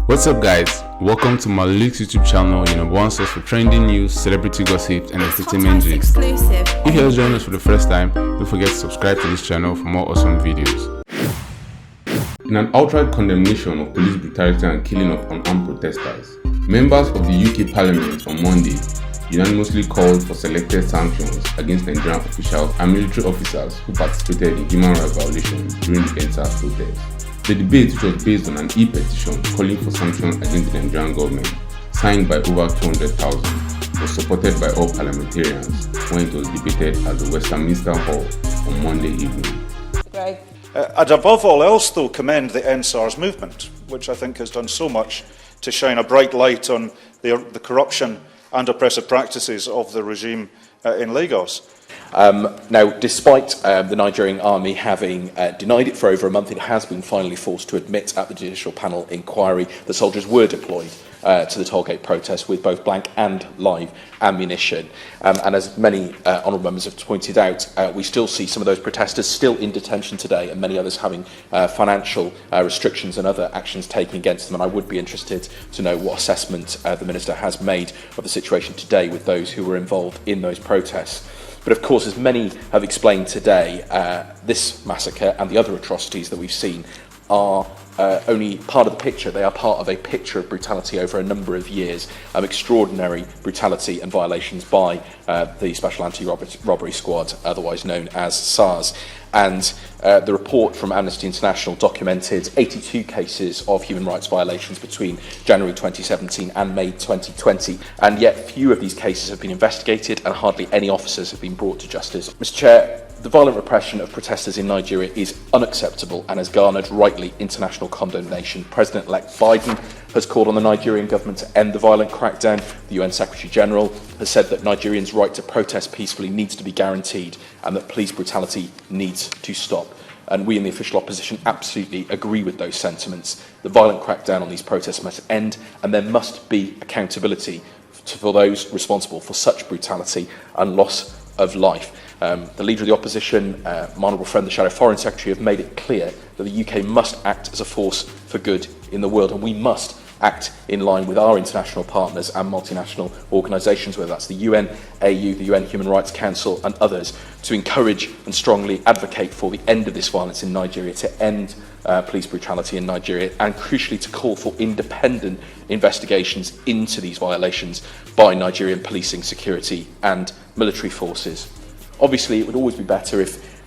What's up guys, welcome to my Leaks YouTube channel, your number one source for trending news, celebrity gossip and entertainment gist. If you're joining us for the first time, don't forget to subscribe to this channel for more awesome videos. In an outright condemnation of police brutality and killing of unarmed protesters, members of the UK Parliament on Monday unanimously called for selected sanctions against Nigerian officials and military officers who participated in human rights violations during the entire protest. The debate, which was based on an e-petition calling for sanctions against the Nigerian government, signed by over 200,000, was supported by all parliamentarians when it was debated at the Westminster Hall on Monday evening. I'd above all else, though, commend the NSARS movement, which I think has done so much to shine a bright light on the corruption and oppressive practices of the regime in Lagos. Now, despite the Nigerian army having denied it for over a month, it has been finally forced to admit at the judicial panel inquiry that soldiers were deployed to the tollgate protest with both blank and live ammunition. And as many honourable members have pointed out, we still see some of those protesters still in detention today and many others having financial restrictions and other actions taken against them. And I would be interested to know what assessment the Minister has made of the situation today with those who were involved in those protests. But of course, as many have explained today, this massacre and the other atrocities that we've seen are only part of the picture. They are part of a picture of brutality over a number of years, extraordinary brutality and violations by the Special Anti-Robbery Squad, otherwise known as SARS. And the report from Amnesty International documented 82 cases of human rights violations between January 2017 and May 2020, and yet few of these cases have been investigated and hardly any officers have been brought to justice. Mr. Chair, the violent repression of protesters in Nigeria is unacceptable and has garnered rightly international condemnation. President-elect Biden has called on the Nigerian government to end the violent crackdown. The UN Secretary General has said that Nigerians' right to protest peacefully needs to be guaranteed and that police brutality needs to stop. And we in the official opposition absolutely agree with those sentiments. The violent crackdown on these protests must end, and there must be accountability for those responsible for such brutality and loss of life. The Leader of the Opposition, my honourable friend, the Shadow Foreign Secretary, have made it clear that the UK must act as a force for good in the world, and we must act in line with our international partners and multinational organisations, whether that's the UN, AU, the UN Human Rights Council and others, to encourage and strongly advocate for the end of this violence in Nigeria, to end police brutality in Nigeria, and crucially to call for independent investigations into these violations by Nigerian policing, security and military forces. Obviously, it would always be better if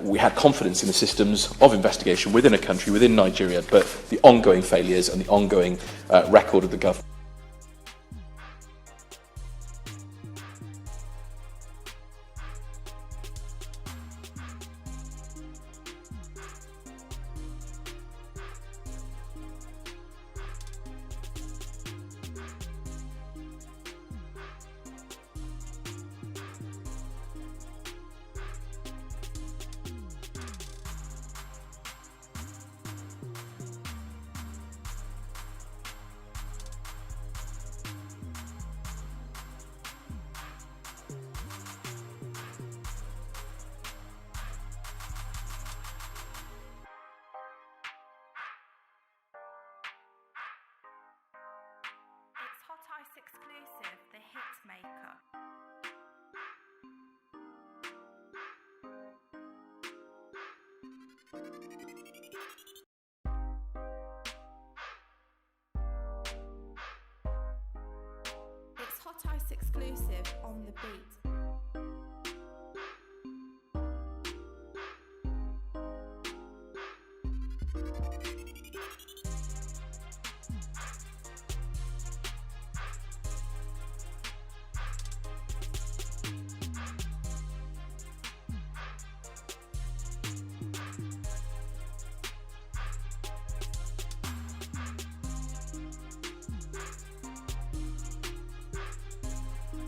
we had confidence in the systems of investigation within a country, within Nigeria, but the ongoing failures and the ongoing record of the government. Exclusive, the hit maker. It's Hot Ice exclusive on the beat.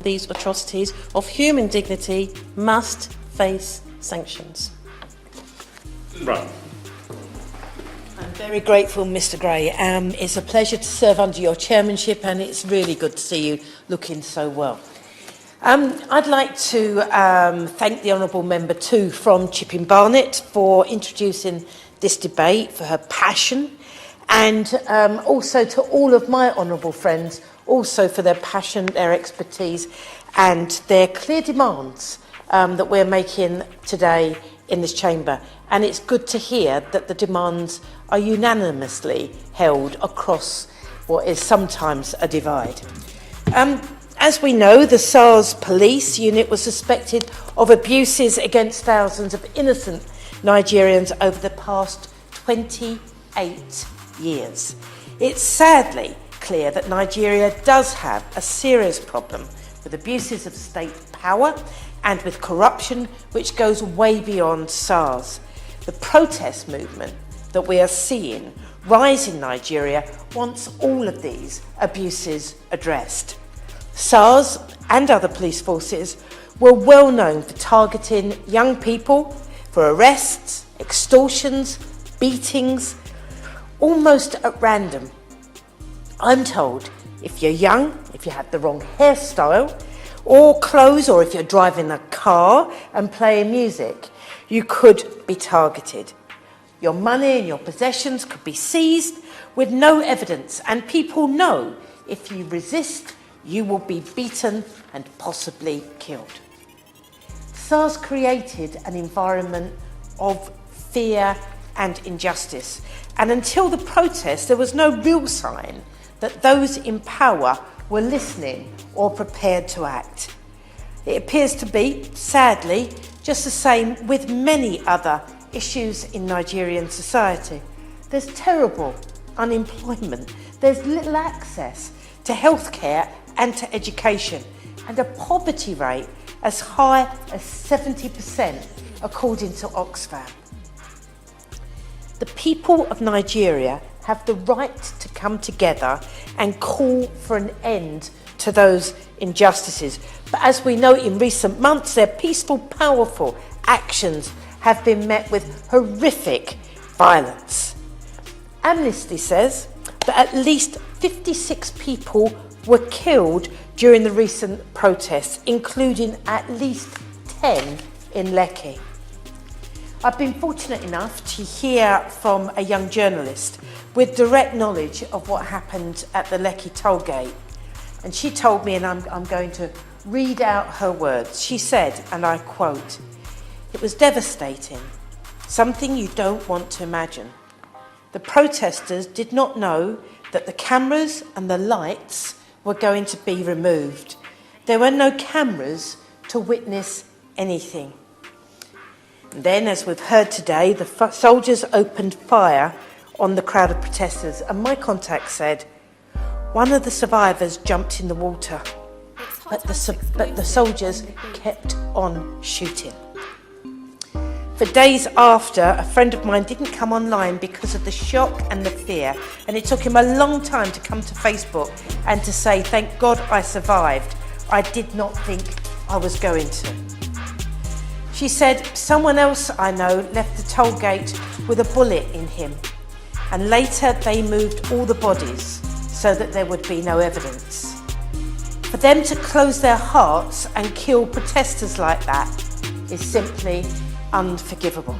These atrocities of human dignity must face sanctions. Right. I'm very grateful, Mr Gray. It's a pleasure to serve under your chairmanship, and it's really good to see you looking so well. I'd like to thank the Honourable Member too from Chipping Barnet for introducing this debate, for her passion and also to all of my honourable friends, also for their passion, their expertise and their clear demands that we're making today in this chamber. And it's good to hear that the demands are unanimously held across what is sometimes a divide. As we know, the SARS police unit was suspected of abuses against thousands of innocent Nigerians over the past 28 years. It's sadly clear that Nigeria does have a serious problem with abuses of state power and with corruption which goes way beyond SARS. The protest movement that we are seeing rise in Nigeria wants all of these abuses addressed. SARS and other police forces were well known for targeting young people for arrests, extortions, beatings, almost at random. I'm told if you're young, if you have the wrong hairstyle or clothes, or if you're driving a car and playing music, you could be targeted. Your money and your possessions could be seized with no evidence, and people know if you resist, you will be beaten and possibly killed. SARS created an environment of fear and injustice, and until the protest, there was no real sign that those in power were listening or prepared to act. It appears to be, sadly, just the same with many other issues in Nigerian society. There's terrible unemployment, there's little access to healthcare and to education, and a poverty rate as high as 70% according to Oxfam. The people of Nigeria have the right to come together and call for an end to those injustices. But as we know, in recent months, their peaceful, powerful actions have been met with horrific violence. Amnesty says that at least 56 people were killed during the recent protests, including at least 10 in Lekki. I've been fortunate enough to hear from a young journalist with direct knowledge of what happened at the Lekki toll gate. And she told me, and I'm going to read out her words. She said, and I quote, "It was devastating, something you don't want to imagine. The protesters did not know that the cameras and the lights were going to be removed. There were no cameras to witness anything." And then, as we've heard today, the soldiers opened fire on the crowd of protesters, and my contact said one of the survivors jumped in the water, but the soldiers kept on shooting. For days after, a friend of mine didn't come online because of the shock and the fear, and it took him a long time to come to Facebook and to say, "Thank God I survived. I did not think I was going to." She said, "Someone else I know left the toll gate with a bullet in him, and later they moved all the bodies so that there would be no evidence." For them to close their hearts and kill protesters like that is simply unforgivable.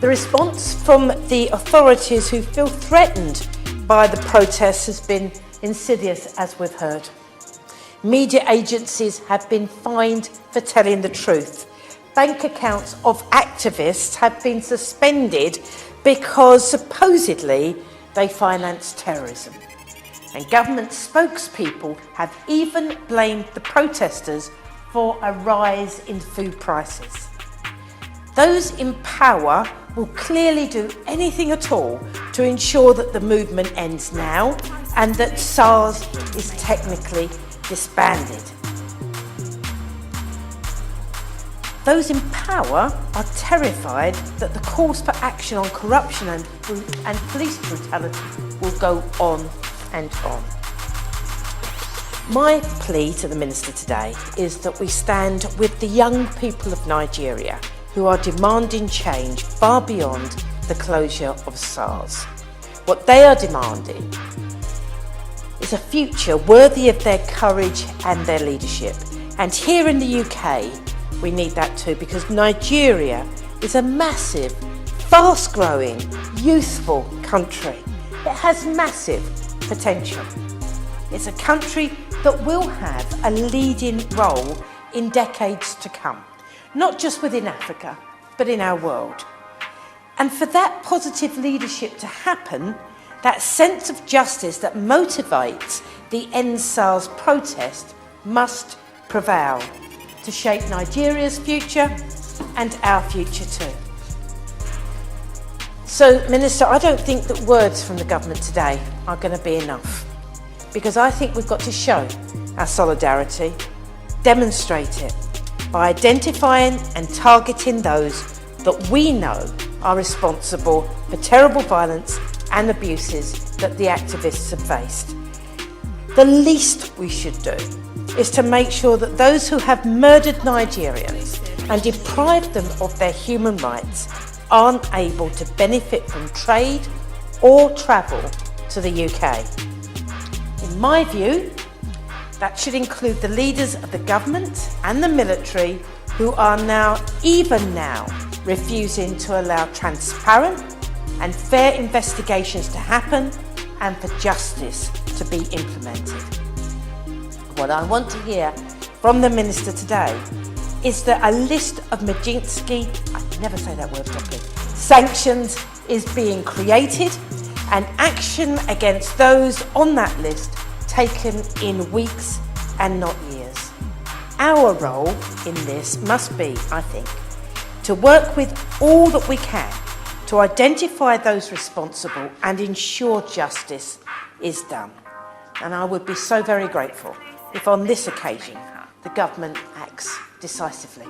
The response from the authorities who feel threatened by the protests has been insidious, as we've heard. Media agencies have been fined for telling the truth. Bank accounts of activists have been suspended because supposedly they finance terrorism. And government spokespeople have even blamed the protesters for a rise in food prices. Those in power will clearly do anything at all to ensure that the movement ends now and that SARS is technically disbanded. Those in power are terrified that the calls for action on corruption and police brutality will go on and on. My plea to the Minister today is that we stand with the young people of Nigeria who are demanding change far beyond the closure of SARS. What they are demanding is a future worthy of their courage and their leadership. And here in the UK, we need that too, because Nigeria is a massive, fast-growing, youthful country. country. It has massive potential. It's a country that will have a leading role in decades to come, not just within Africa, but in our world. And for that positive leadership to happen, that sense of justice that motivates the End SARS protest must prevail to shape Nigeria's future and our future too. So, Minister, I don't think that words from the government today are going to be enough, because I think we've got to show our solidarity, demonstrate it by identifying and targeting those that we know are responsible for terrible violence and abuses that the activists have faced. The least we should do is to make sure that those who have murdered Nigerians and deprived them of their human rights aren't able to benefit from trade or travel to the UK. In my view, that should include the leaders of the government and the military who are even now, refusing to allow transparent and fair investigations to happen and for justice to be implemented. What I want to hear from the Minister today is that a list of Majinsky, I can never say that word properly, sanctions is being created and action against those on that list taken in weeks and not years. Our role in this must be, I think, to work with all that we can to identify those responsible and ensure justice is done. And I would be so very grateful if on this occasion the government acts decisively.